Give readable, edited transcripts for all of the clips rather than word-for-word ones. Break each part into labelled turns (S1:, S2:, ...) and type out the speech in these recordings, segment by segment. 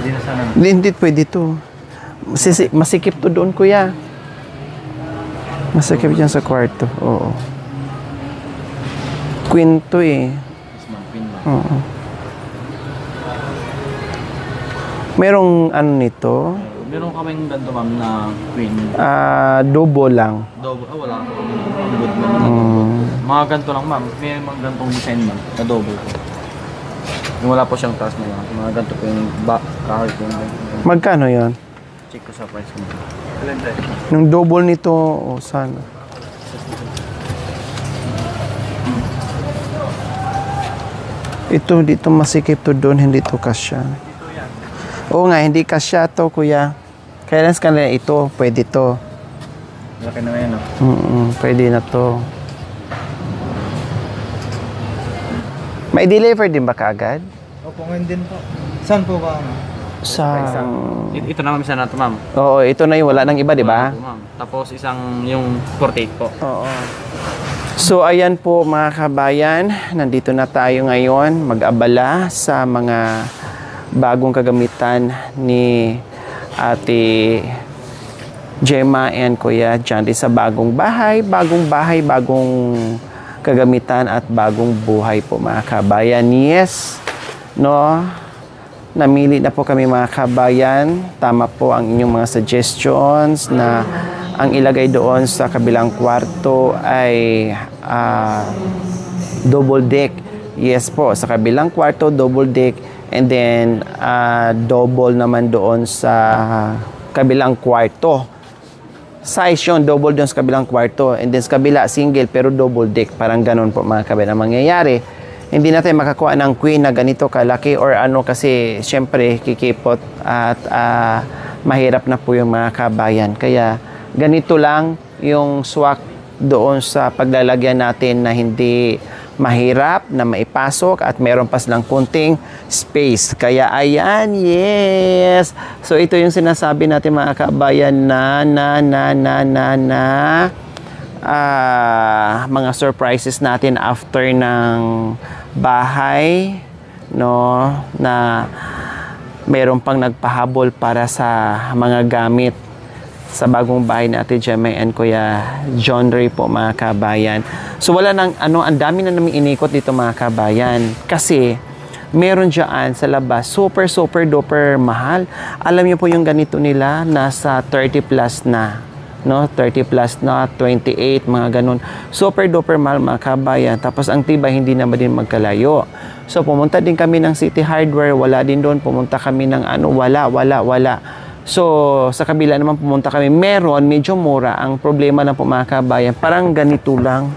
S1: Pwede na sana.
S2: Hindi pwede to. Masikip to doon, kuya. Masikip dyan sa kwarto. Oo. Queen to eh.
S1: Yes, ma'am. Queen, ma'am.
S2: Oo. Merong ano nito?
S1: Meron kaming ganito, ma'am, na queen.
S2: Double lang.
S1: Double. Wala. Good, ma'am. Mga ganito lang, ma'am. May mga ganitong design, ma'am. Na double. Yung wala po siyang taas na yan. Mga ganito po yung kahit yung
S2: Magkano yon?
S1: check ko sa price ko. Alin tayo?
S2: Yung double nito, sana. Ito, dito masikip to doon, hindi to kasya. Oo nga, hindi kasya to, kuya. Kaya lang sa kanila ito, pwede to.
S1: Laki na yan, no?
S2: Pwede na to. May deliver din ba kaagad?
S1: Opo, ngayon din po. Saan po ba?
S2: Sa...
S1: Ito naman isa na ito, ma'am.
S2: Oo, ito na yung wala nang iba, di ba?
S1: Ito, ma'am. Tapos isang yung 48 po.
S2: Oo. So, ayan po mga kabayan, nandito na tayo ngayon mag-abala sa mga bagong kagamitan ni Ate Gemma and Kuya Jandy sa bagong bahay, bagong kagamitan at bagong buhay po mga kabayan. Yes, no? Namili na po kami mga kabayan. Tama po ang inyong mga suggestions na ang ilagay doon sa kabilang kwarto ay double deck. Yes po, sa kabilang kwarto, double deck. And then, double naman doon sa kabilang kwarto. Size yun, double doon sa kabilang kwarto. And then sa kabila, single pero double deck. Parang ganun po mga kabayan ang mangyayari. Hindi natin makakuha ng queen na ganito kalaki or ano kasi syempre kikipot at mahirap na po yung mga kabayan. Kaya ganito lang yung swak doon sa paglalagyan natin na hindi mahirap na maipasok at meron pa silang kunting space. Kaya ayan, yes! So ito yung sinasabi natin mga kabayan mga surprises natin after ng bahay, no, na meron pang nagpahabol para sa mga gamit sa bagong bahay ni Ate Gemma and Kuya John Ray po mga kabayan. So wala nang ang dami na namin inikot dito mga kabayan kasi meron dyan sa labas super duper mahal. Alam niyo po yung ganito nila nasa 30 plus na, no, 30 plus na, 28, mga ganun. Super duper mahal mga kabayan. Tapos ang tibay hindi naman din magkalayo. So pumunta din kami ng City Hardware, wala din doon. Pumunta kami ng wala. So sa kabila naman pumunta kami, meron medyo mura. Ang problema lang po mga kabayan, parang ganito lang.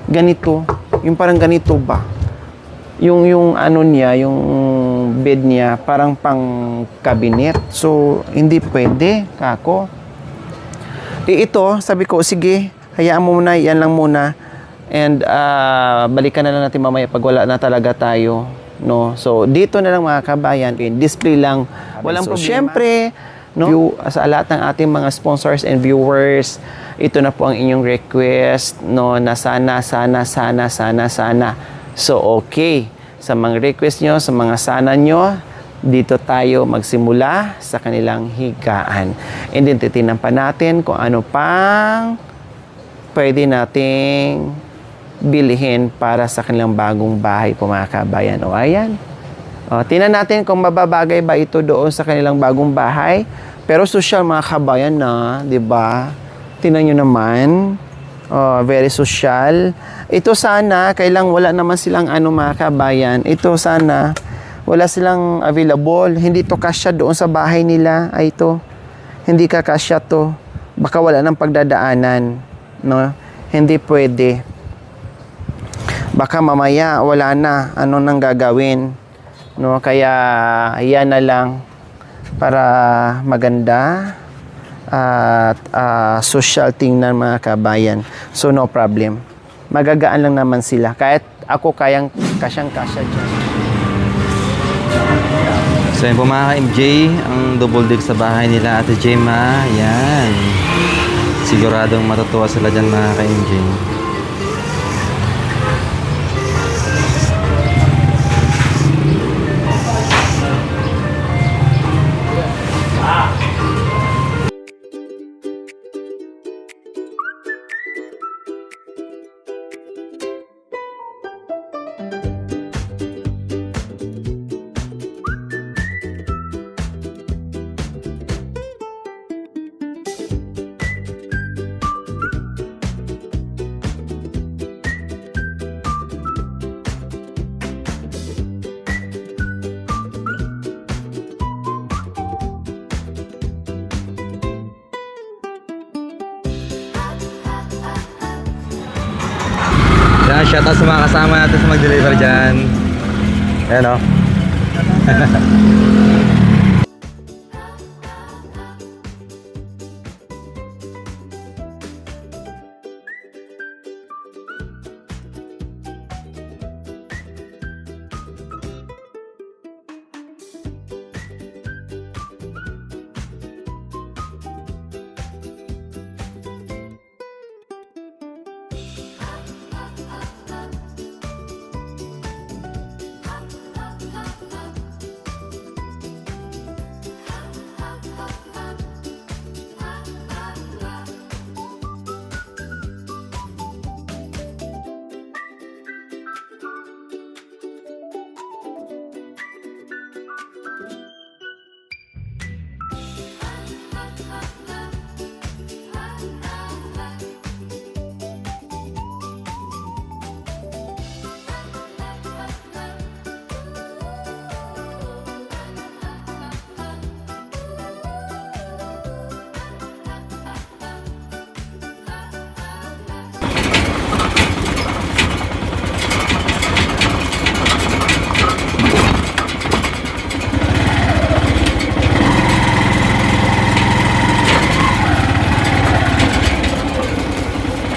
S2: Ganito. Yung parang ganito ba? Yung ano niya, yung bed niya, parang pang cabinet. So hindi pwede, kako. Ito, sabi ko, sige, hayaan mo muna, yan lang muna. And balikan na lang natin mamaya pag wala na talaga tayo. No? So, dito na lang mga kabayan, display lang. Walang problema. Siyempre, no, sa lahat ng ating mga sponsors and viewers, ito na po ang inyong request, no, na sana. So, okay. Sa mga request nyo, sa mga sana nyo, dito tayo magsimula sa kanilang higaan. And then titingnan pa natin kung ano pang pwede nating bilhin para sa kanilang bagong bahay po mga kabayan. O ayan. O, tingnan natin kung mababagay ba ito doon sa kanilang bagong bahay. Pero social mga kabayan na, 'di ba? Tingnan niyo naman. Very social. Ito sana, kailang wala naman silang mga kabayan. Ito sana wala silang available. Hindi to kasya doon sa bahay nila. Ay ito. Hindi ka kasya to. Baka wala nang pagdadaanan. No? Hindi pwede. Baka mamaya wala na. Ano nang gagawin? No? Kaya yan na lang para maganda at social tingnan mga kabayan. So no problem. Magagaan lang naman sila. Kahit ako kasyang-kasya dyan.
S3: So yun po mga ka-MJ, ang double deck sa bahay nila Ate Gemma. Yan. Siguradong matutuwa sila dyan mga ka-MJ. shoutout sa mga kasama natin sa mag-deliver dyan. Ayan o.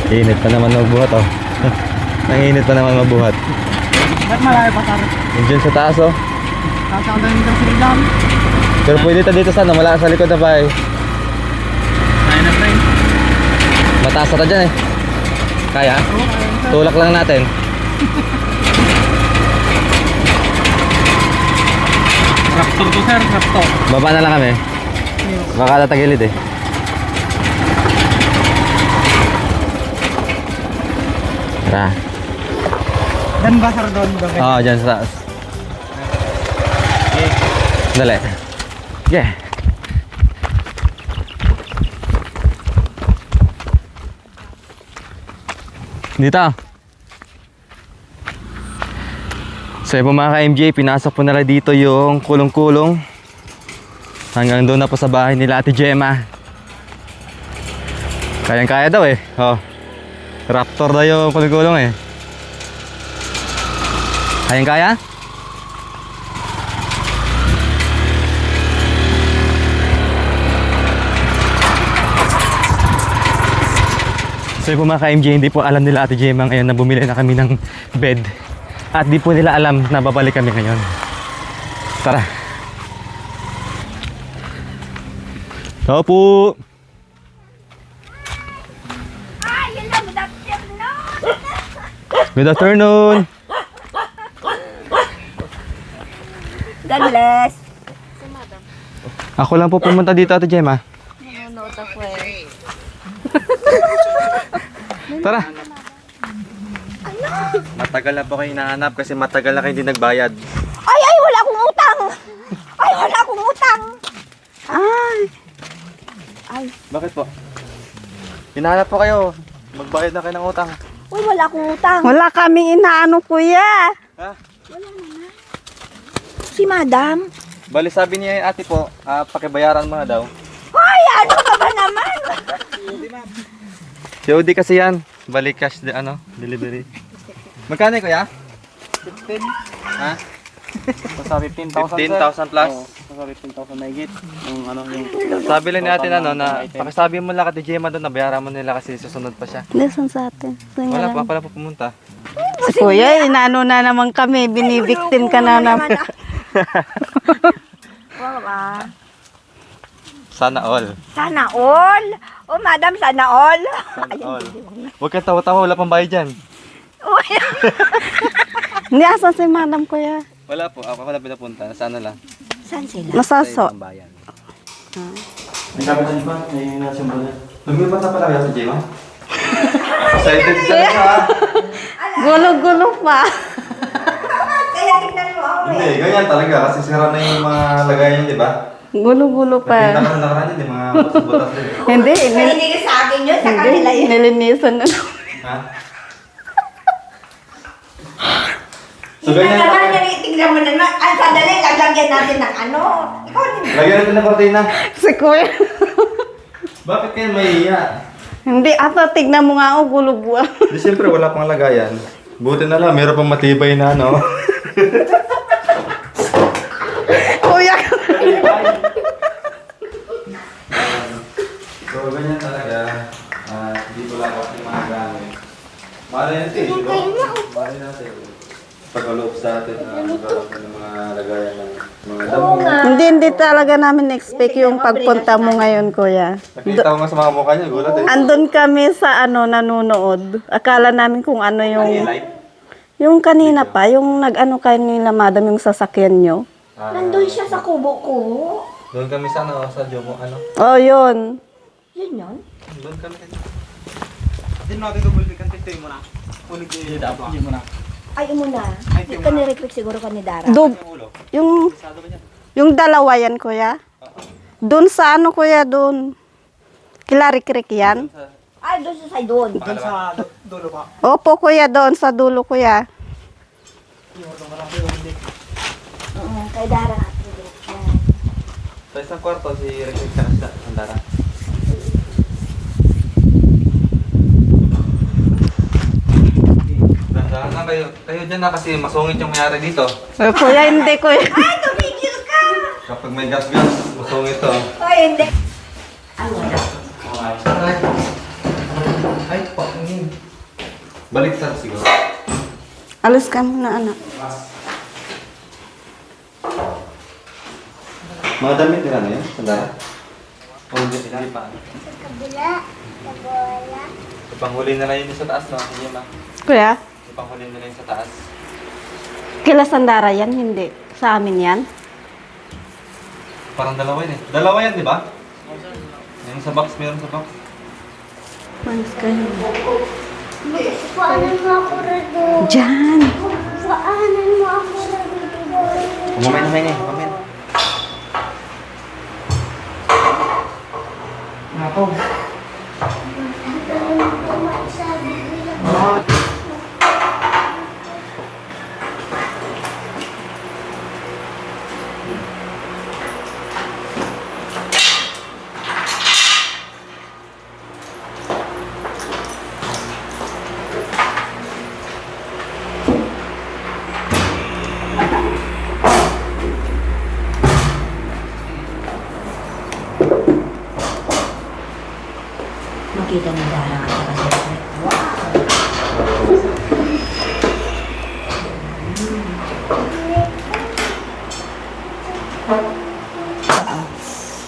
S3: Init pa naman magbuhat oh. Nanginit pa naman magbuhat.
S1: Ba't malayo pa tayo?
S3: Yung dyan sa taas oh.
S1: Sasang doon yung silang.
S3: Pero pwede ta dito sana, wala sa likod na pa eh.
S1: Kaya na friend.
S3: Mataas na dyan eh. Kaya? Tulak lang natin.
S1: Raptor to sir, raptor.
S3: Baba na lang kami. Baka tatagilid eh. Tara.
S1: Dan ba sir doon?
S3: Oo, dyan sa taas. Dali. Yeah. Dito. So yun po mga ka-MJ, pinasok po nila dito yung kulong-kulong. Hanggang doon na po sa bahay nila Ate Gemma. Kayang-kaya daw eh. Oh. Raptor daw yung kulong-kulong eh. Kayang-kaya? So yun po mga ka-MJ, hindi po alam nila Ate Gemma ngayon na bumili na kami ng bed. At di po nila alam na babalik kami ngayon. Tara. Tao po. Good afternoon.
S4: God bless.
S3: Ako lang po pumunta dito Ate Gemma.
S4: Nanonood ako eh.
S3: Tara. Matagal na po kayo hinahanap kasi matagal na kayo hindi nagbayad.
S4: Ay, wala akong utang. Ay, wala akong utang. Ay,
S3: Bakit po? Hinahanap po kayo. Magbayad na kayo ng utang.
S4: uy, wala akong utang.
S5: Wala kaming inaano, kuya.
S3: Ha?
S4: Si madam.
S3: Bali sabi niya yung ate po, pakibayaran mo na daw.
S4: Ay, ano ka ba naman?
S3: COD kasi yan. Bali cash delivery. Magkano kuya?
S1: 15.
S3: Ha?
S1: Basta 15,000
S3: 15,000 plus.
S1: Basta 15,000 na higit. Yung yung...
S3: Sabi lang natin na pakisabi mo lang kay Gemma doon na bayaran mo nila kasi susunod pa siya.
S5: Listen sa atin.
S3: Wala pa pala po pumunta.
S5: Si kuya, inaano na naman kami. Binibiktim ka na naman.
S4: Wala.
S3: Sana all.
S4: Sana all. Oh, madam, sana all.
S3: Sana all. Huwag kang tawa-tawa, wala pang bayad dyan.
S4: Uy.
S5: Hindi, asan si madam, kuya?
S3: Wala po, ako na pinapunta. Sana lang.
S4: Saan sila?
S5: Nasaso.
S3: Ang bayan. May sabi na ba? May nasimbola. Lumipat na pala kayo sa Gemma? Excited siya na ha?
S5: Gulo-gulo pa.
S4: Kaya tignan mo ako
S3: Hindi, ganyan talaga kasi sira na yung mga lagayan, di ba?
S5: Gulo-gulo pa.
S3: Nakita ko na nakaraan yun, yung mga butas-butas din.
S5: Hindi,
S4: Hindi ka sa akin yun, sa kanila yun.
S5: nilinisan na.
S3: Ha? So ganyan
S4: naman
S3: talaga.
S4: yan, tignan mo naman. Ay, sandali, lagyan natin ng ano. Ikaw din.
S3: Lagyan natin ng kortina.
S5: Si kuya.
S3: Bakit kayo mahihiya?
S5: Hindi, ata tignan mo nga ako, gulo-gulo.
S3: Di siyempre wala pang lagayan. Buti na lang, meron pang matibay na, no?
S5: Kuya,
S3: So, ganyan talaga. Hindi ko lang ako yung mga gamit. Malay natin, di ba? Malay natin. Pag-aloob sa atin na magkaroon ng mga lagayan ng mga damo.
S5: hindi talaga namin expect yung pagpunta mo ngayon, kuya.
S3: Nakita ko nga sa mga mukha niya, gulat eh.
S5: Andun kami sa nanonood. Akala namin kung ano yung kanina pa, yung nag-ano kayo nila, madam, yung sasakyan nyo.
S4: Nandun siya sa kubo-kubo.
S3: Doon kami sa Jomo, ano?
S5: Oh, yun.
S4: Yun yun?
S3: Doon kami.
S4: Ay, muna. Hindi ka nireclick siguro ka ni Dara.
S5: Yung dalawa yan, kuya. Doon sa kuya, doon. Kilarik-rik yan.
S4: Ay, doon sa side doon.
S5: Opo, kuya, doon sa dulo, kuya.
S4: Kay Dara.
S3: Sa isang kwarto, si Ricky ka sa Andara. Dahan kayo dyan na kasi masungit yung mayari dito.
S5: Kuya, hindi, kuya.
S4: Ay, tumigil ka!
S3: Kapag may gas-gas, masungit to.
S4: Ay, hindi. Ano na?
S3: Ay, pangin. Balik sa siguro.
S5: Alis ka muna, anak.
S3: Mga damit nila na yun, Andara? O hindi pa. Ipanghuli na lang yun sa taas, no? Hindi ma.
S5: Kuya,
S3: Ipanghuli na lang yun sa taas.
S5: kila Sandara yan, hindi. Sa amin yan.
S3: Parang dalawa yun eh. Dalawa yan, di ba? Yung sa box, meron sa box.
S5: Manis kayo.
S6: Paanan mo ako rado.
S5: Diyan.
S6: Paanan mo ako rado.
S3: Mamay eh, mamay.
S4: Makita ni Dara at saka si Rick.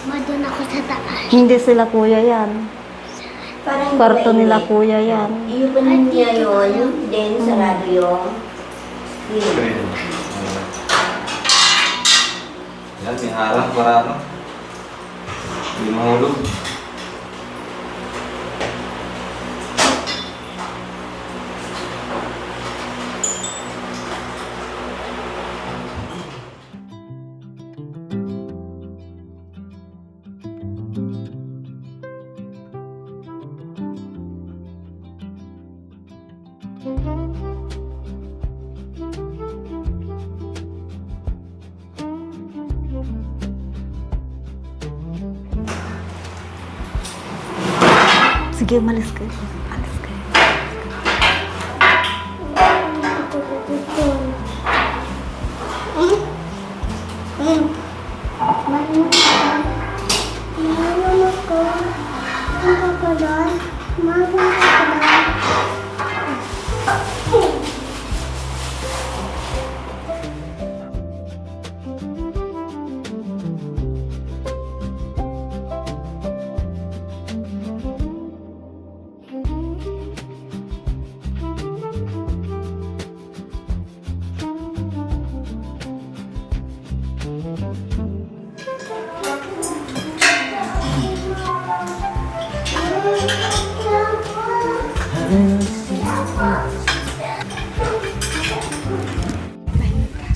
S6: Madun ako sa taas.
S5: Hindi sila kuya yan.
S4: Parang
S5: Kwarto nila kuya yan.
S4: Iupanin niya yun, then sarado yung
S3: Screen. Yan, may harang para ano. Hindi mahulog.
S5: Sige, malis kayo. Alis kayo.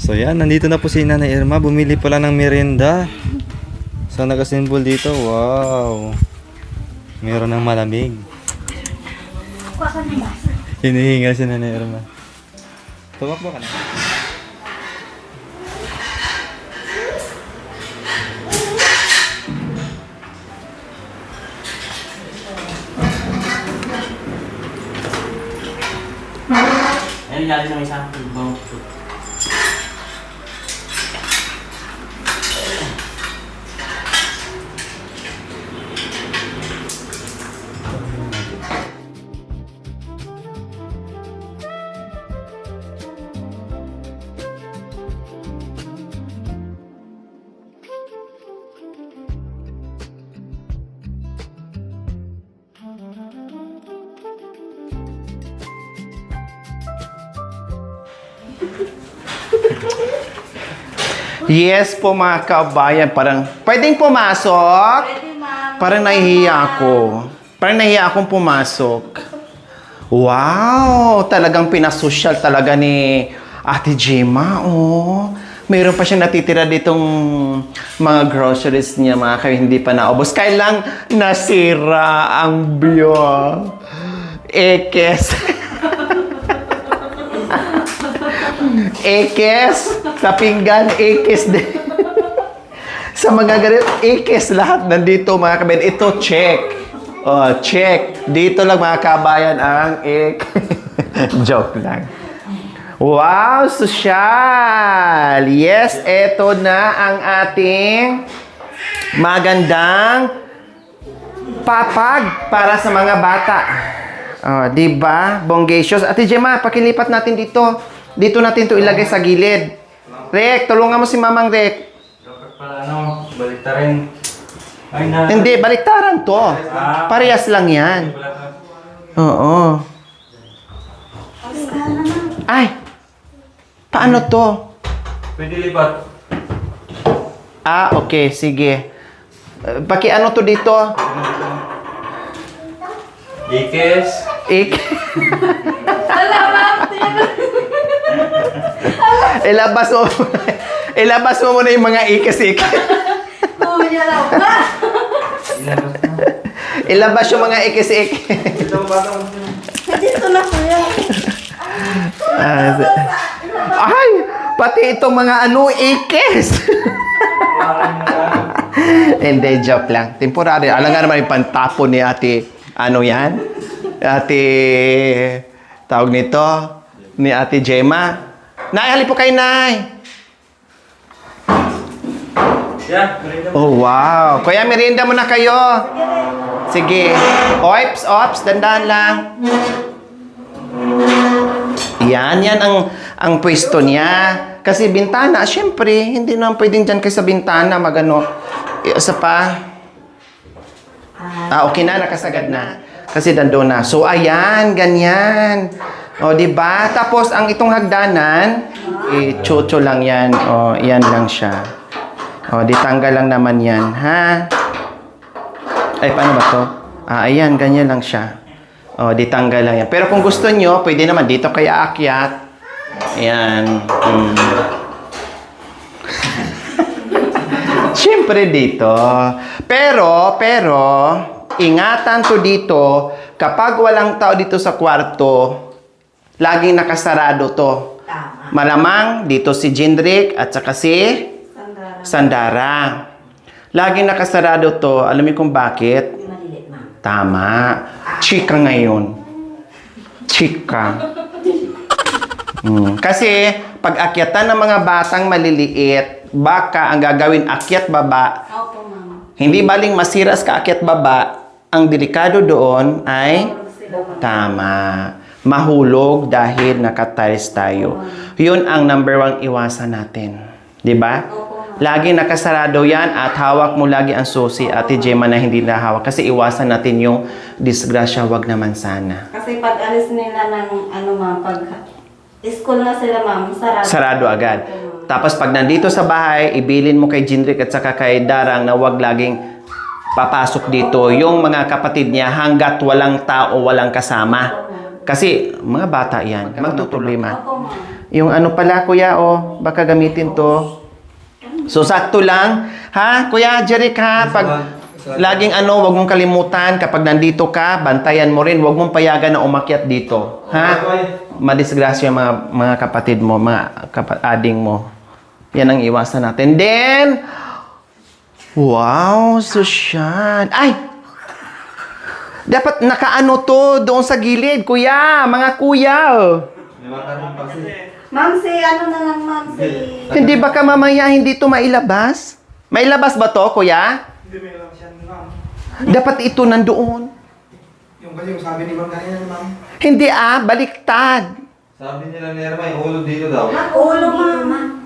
S3: So yan, nandito na po si Nanay Irma. Bumili pala ng merienda. So naka-symbol dito. Wow. Meron ng malamig. Hinihinga si Nanay Irma. Tumakbo ka na.
S1: Ayun ilalim ng isa. Ibang.
S2: Yes po mga kabayan, parang pwedeng pumasok? Parang nahihiya ako. Parang nahihiya akong pumasok. Wow! Talagang pinasosyal talaga ni Ate Gemma, oh. Mayroon pa siyang natitira ditong mga groceries niya, mga kayo, hindi pa naubos. Kailang nasira ang biyo. Ekes. Ekes. Sa pinggan, ekes din. Sa mga ganito, ekes lahat nandito mga kabayan. Ito, check. Oh, check. Dito lang mga kabayan ang ek. Joke lang. Wow, sosyal! Yes, eto na ang ating magandang papag para sa mga bata. Oh, diba? Bonggacious. Ate Gemma, pakilipat natin dito. Dito natin to ilagay sa gilid. Rek, tulungan mo si Mamang Rek.
S1: Dapat pala baliktarin. Ay na.
S2: Hindi, baliktaran to. Parehas lang yan. Oo. Ay! Paano to?
S1: Pwede lipat.
S2: Ah, okay. Sige. Paki-ano to dito?
S1: Ikes.
S2: Ilabas mo. Ilabas mo muna yung mga ikes-ikes.
S5: Kuya lang ba?
S2: Ilabas yung mga ikes-ikes.
S5: Dito na kuya.
S2: Ay! Pati itong mga ikes. Hindi, joke lang. Temporary. Alam nga naman yung pantapon ni ate, yan? Ate, tawag nito, ni Ate Gemma. Nay, halip po kayo, Nay.
S1: Yeah, merienda.
S2: Oh, wow. Kuya, merienda muna kayo. Sige. Ops, dandan lang. Yan ang pwesto niya. Kasi bintana, syempre, hindi naman pwedeng dyan kayo sa bintana, magano. Isa pa. Okay na, nakasagad na. Kasi dandun na. So, ayan, ganyan. O, diba? Tapos, ang itong hagdanan, chocho lang yan. O, yan lang siya. O, ditanggal lang naman yan, ha? Ay, paano ba to? Ayan, ganyan lang siya. O, ditanggal lang yan. Pero kung gusto nyo, pwede naman dito kaya aakyat. Ayan. Siyempre dito. Pero, ingatan to dito, kapag walang tao dito sa kwarto, laging nakasarado to. Malamang dito si Jindrik at saka si Sandara. Laging nakasarado to. Alam niyo kung bakit? Tama. Chika ngayon. Chika. Kasi pag akyatan ng mga batang maliliit, baka ang gagawin akyat baba.
S5: Opo, mama.
S2: Hindi baling masira sa akyat baba, ang delikado doon ay tama. Mahulog dahil nakatiles tayo. Yun ang number 1 iwasan natin. 'Di ba? Lagi nakasarado yan at hawak mo lagi ang susi, Ate Gemma, na hindi nahawak. Kasi iwasan natin yung disgrasya, wag naman sana.
S5: Kasi pag alis nila ng pag school na sila, ma'am, sarado.
S2: Sarado agad. Tapos pag nandito sa bahay, ibilin mo kay Jindrik at saka kay Darang na wag laging papasok dito yung mga kapatid niya hanggat walang tao, walang kasama. Kasi mga bata yan, magtuproblema. Yung pala, kuya, baka gamitin to. So, sakto lang. Ha, Kuya Jeric, ha? Pag laging wag mong kalimutan, kapag nandito ka, bantayan mo rin. Wag mong payagan na umakyat dito. Ha? Madisgrasya yung mga kapatid mo, mga ading mo. Yan ang iwasan natin. Then, wow, sosyal. Ay! Dapat nakaano to doon sa gilid, kuya. Mga kuya.
S3: Lima ka rin kasi.
S5: Ma'am, si ano na lang, ma'am, si...
S2: Hindi ba ka mamaya hindi to mailabas? Mailabas ba to, kuya?
S7: Hindi, may lang siya, ma'am.
S2: Dapat ito nandoon.
S7: Yung kasi yung sabi ni ma'am kanina, ma'am.
S2: Hindi baliktad.
S3: Sabi nila ni Erma, yung ulo dito daw.
S4: Ulo, ma'am.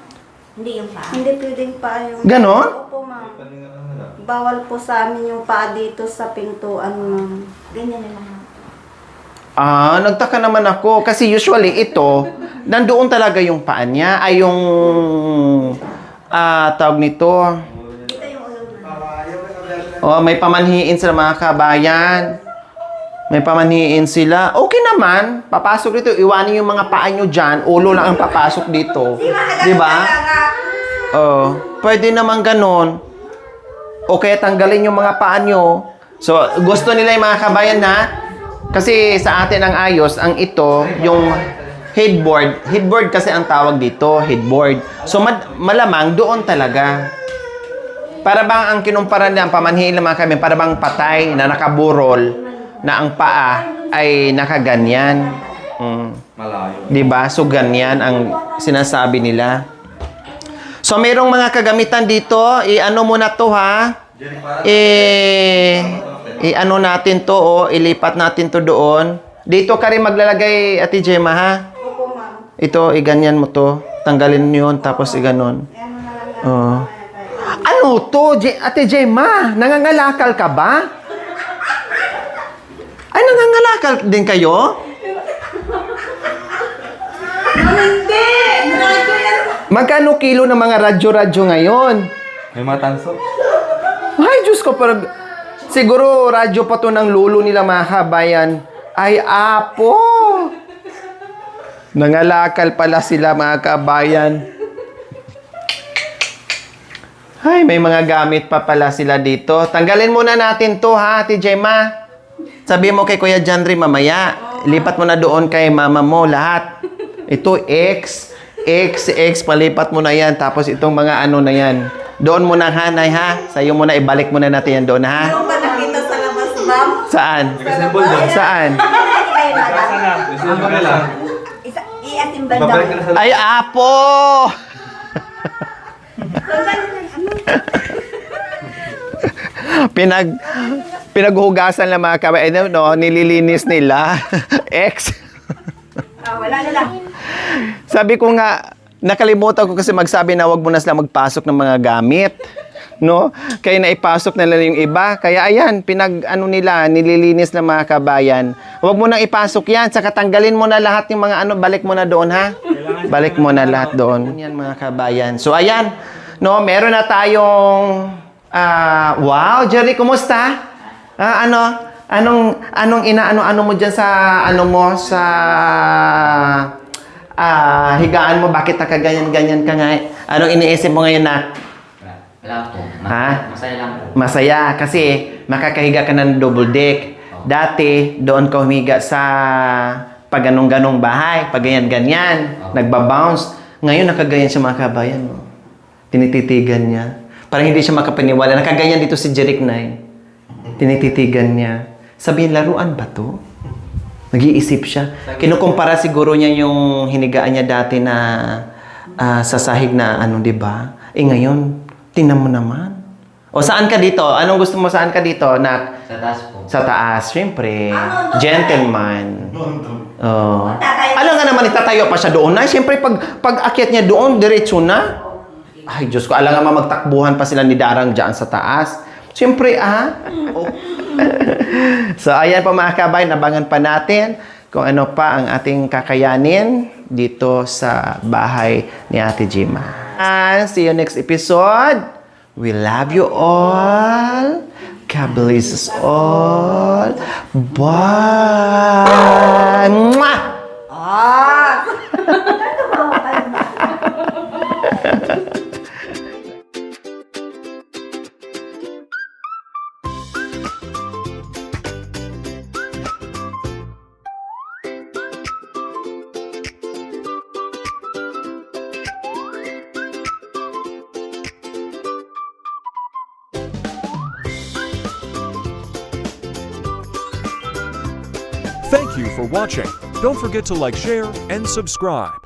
S4: Hindi yung paa.
S5: Hindi pwedeng pa yung...
S2: Ganon?
S5: Opo, ma'am.
S3: Paninga lang nila.
S5: Bawal po sa amin yung paa dito sa pintuan, ma'am.
S4: Ganyan na lang, ma'am.
S2: Nagtaka naman ako. Kasi usually ito, nandoon talaga yung paa niya. Ay yung... tawag nito.
S4: Ito yung ulo, ma'am.
S7: Yung
S2: Oh, may pamanhiin sila mga kabayan. May pamanhiin sila. Okay naman. Papasok dito. Iwanin yung mga paa nyo dyan. Ulo lang ang papasok dito. Di ba? Oh, pwede naman ganon. Okay, tanggalin yung mga paa nyo. So, gusto nila yung mga kabayan na kasi sa atin ang ayos, ang ito, yung headboard. Headboard kasi ang tawag dito, headboard. So, malamang doon talaga. Para bang ang kinumpara niya, ang pamanhiin ng mga kami, para bang patay na nakaburol na ang paa ay nakaganyan.
S3: Malayo.
S2: Diba? So, ganyan ang sinasabi nila. So, mayroong mga kagamitan dito. I-ano muna to, ha? I-ano natin to, ilipat natin to doon. Dito ka rin maglalagay, Ate Gemma, ha?
S5: Opo, ma'am.
S2: Ito, iganyan mo to. Tanggalin yun, tapos iganon. Oh. Ano to, Ate Gemma? Nangangalakal ka ba? Ay, nangangalakal din kayo?
S5: Hindi! Radyo yan!
S2: Magkano kilo ng mga radyo-radyo ngayon?
S3: May mga tanso.
S2: Ay, Diyos ko, parang... Siguro, radyo pa to ng lulo nila mga kabayan. Ay, apo! Nangalakal pala sila mga kabayan. Ay, may mga gamit pa pala sila dito. Tanggalin muna natin to, ha, Ate Gemma? Sabi mo kay Kuya Janry mamaya. Lipat mo na doon kay mama mo lahat. Ito, X, palipat mo na yan. Tapos itong mga ano na yan. Doon mo na, Hanay, ha? Sa'yo muna, ibalik muna natin yan doon, ha?
S5: Ano ba nakita sa labas, ma'am?
S2: Saan?
S3: Nag-assemble daw.
S2: Saan?
S4: Hindi kayo nala.
S3: Nag-assemble nila.
S4: I-assemble daw.
S3: Babalik ka na sa
S2: Ay, apo! Pinaghugasan lang mga kabayan, no? Nililinis nila. X.
S4: Wala na lang.
S2: Sabi ko nga, nakalimutan ko kasi magsabi na wag mo na sila magpasok ng mga gamit. No? Kaya naipasok na lang yung iba. Kaya ayan, nililinis ng mga kabayan. Wag mo nang ipasok yan. Saka tanggalin mo na lahat yung mga balik mo na doon, ha? Balik mo na lahat doon. Yan mga kabayan. So ayan, no, meron na tayong wow, Jerry, kumusta? Anong inaano mo diyan sa sa higaan mo? Bakit nakaganyan-ganyan ka nga? Anong iniisip mo ngayon, na?
S8: Wala po.
S2: Ha?
S8: Masaya lang po.
S2: Masaya kasi makakahiga ka ng double deck. Dati, doon ka humiga sa pag ganong bahay, pag ganyan-ganyan, nagbabounce. Ngayon, nakaganyan siya mga kabayan. No? Tinititigan niya. Parang hindi siya makapaniwala. Nakaganyan dito si Jeric Nay. Tinititigan niya. Sabihin, laruan ba to? Nag-iisip siya. Kinukumpara siguro niya yung hinigaan niya dati na sa sahig na di ba? Ngayon, tingnan mo naman. O saan ka dito? Anong gusto mo? Saan ka dito?
S8: Sa taas po.
S2: Sa taas, syempre. Gentleman. Oh. Alam nga naman, itatayo pa siya doon. Ay, syempre, pag akyat niya doon, diretso na. Ay, Diyos ko, alam nga magtakbuhan pa sila ni Darang dyan sa taas. Syempre, Oh. So, ayan po mga kabayan, abangan pa natin kung ano pa ang ating kakayanin dito sa bahay ni Ate Gemma. And see you next episode. We love you all. God bless us all. Bye! Mwah!
S9: Thank you for watching. Don't forget to like, share, and subscribe.